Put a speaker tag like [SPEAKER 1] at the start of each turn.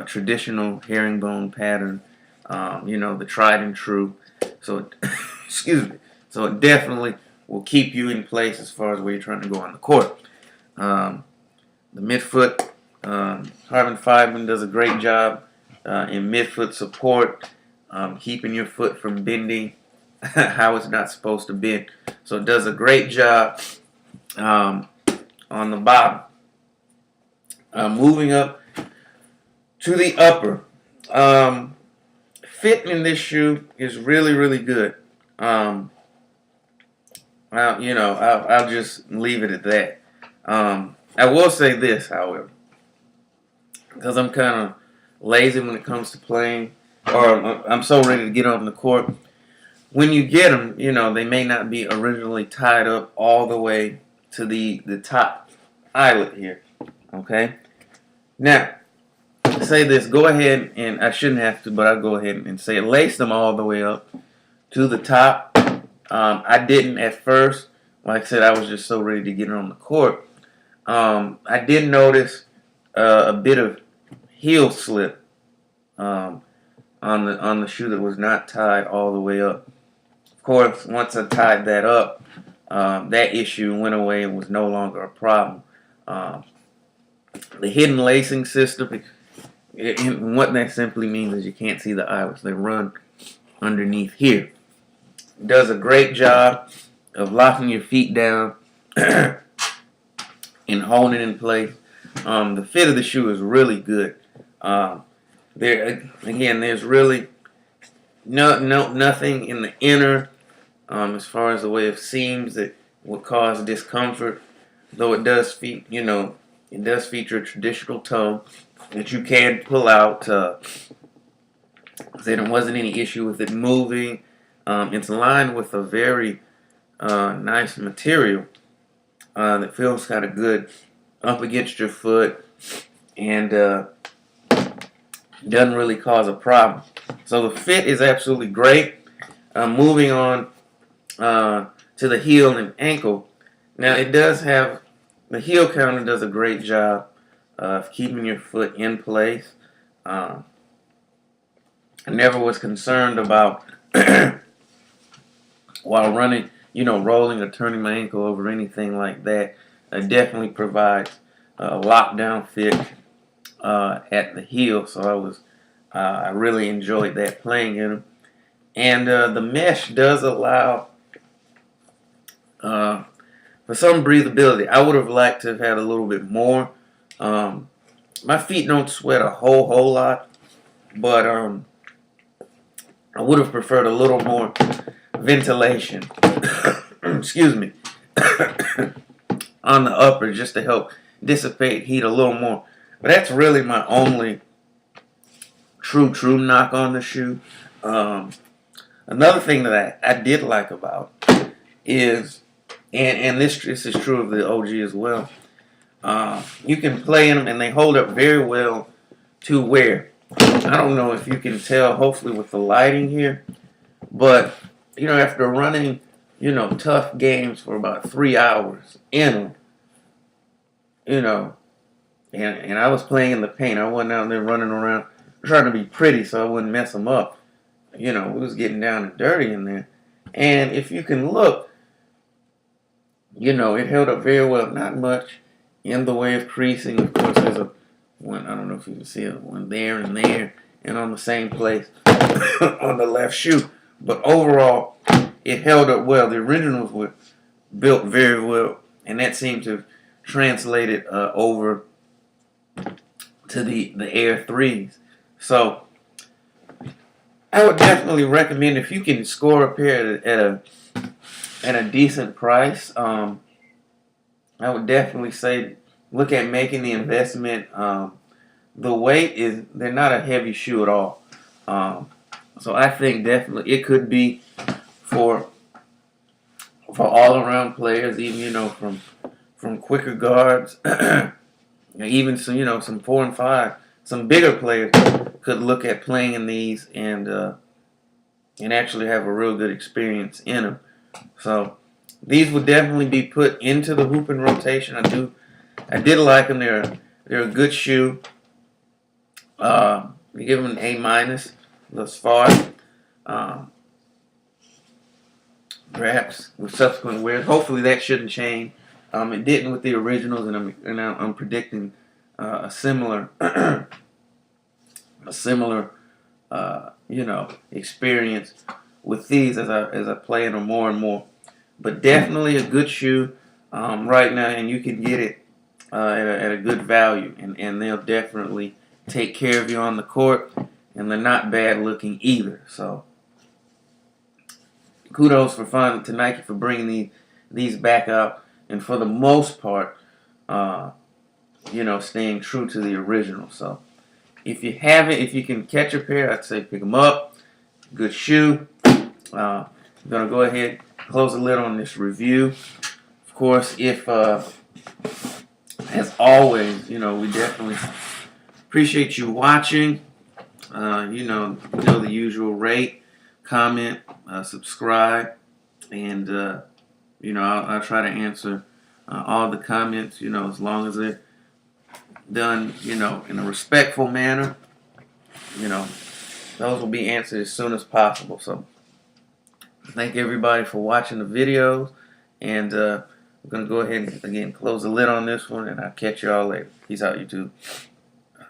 [SPEAKER 1] traditional herringbone pattern, the tried and true. So, excuse me. So it definitely will keep you in place as far as where you're trying to go on the court. Um, the midfoot, Harvin Fiveman does a great job in midfoot support, keeping your foot from bending how it's not supposed to bend. So it does a great job on the bottom. Moving up to the upper. Fit in this shoe is really, really good. I'll just leave it at that. I will say this, however, because I'm kind of lazy when it comes to playing, or I'm so ready to get on the court. When you get them, they may not be originally tied up all the way to the top eyelet here. Okay? Now, say this. Go ahead and I shouldn't have to, but I'll go ahead and say it. Lace them all the way up to the top. I didn't at first. Like I said, I was just so ready to get on the court. I did notice a bit of heel slip on the shoe that was not tied all the way up. Of course, once I tied that up, that issue went away and was no longer a problem. The hidden lacing system, what that simply means is you can't see the eyelets. They run underneath here. Does a great job of locking your feet down and holding it in place. The fit of the shoe is really good. There's really nothing in the inner as far as the way of seams that would cause discomfort. Though it does feature a traditional toe that you can pull out. There wasn't any issue with it moving. It's lined with a very nice material that feels kind of good up against your foot and doesn't really cause a problem. So the fit is absolutely great. Moving on to the heel and ankle. Now it does have, the heel counter does a great job of keeping your foot in place. I never was concerned about while running, rolling or turning my ankle over, anything like that. It definitely provides a lockdown fit at the heel, so I really enjoyed that playing in them. And the mesh does allow for some breathability. I would have liked to have had a little bit more. My feet don't sweat a whole lot, but I would have preferred a little more ventilation. Excuse me. On the upper, just to help dissipate heat a little more. But that's really my only true knock on the shoe. Another thing that I did like about is, and this is true of the OG as well, you can play in them and they hold up very well to wear. I don't know if you can tell, hopefully with the lighting here, but after running tough games for about 3 hours in them, and I was playing in the paint. I wasn't out there running around trying to be pretty so I wouldn't mess them up. We was getting down and dirty in there. And if you can look, it held up very well. Not much in the way of creasing. Of course, there's one, I don't know if you can see it, one there and on the same place on the left shoe. But overall, it held up well. The originals were built very well, and that seemed to translate it over to the Air 3s. So I would definitely recommend, if you can score a pair at a decent price, I would definitely say look at making the investment. The weight they're not a heavy shoe at all. So I think definitely it could be for all around players, even from quicker guards, even some 4 and 5, some bigger players could look at playing in these and actually have a real good experience in them. So these would definitely be put into the hooping rotation. I did like them. They're a good shoe. We give them an A- thus far. Um, Perhaps with subsequent wears, hopefully that shouldn't change. It didn't with the originals, and I'm predicting a similar a similar experience with these as I play them more and more. But definitely a good shoe right now, and you can get it at a good value, and they'll definitely take care of you on the court, and they're not bad looking either. So kudos to Nike for bringing these back out, and for the most part, staying true to the original. So if you can catch a pair, I'd say pick them up. Good shoe. I'm gonna go ahead and close the lid on this review. Of course, if as always, we definitely appreciate you watching. The usual: rate, comment, subscribe, and I'll try to answer all the comments. As long as they're done, in a respectful manner. Those will be answered as soon as possible. So, thank everybody for watching the videos, and I'm gonna go ahead and again close the lid on this one, and I'll catch you all later. Peace out, YouTube.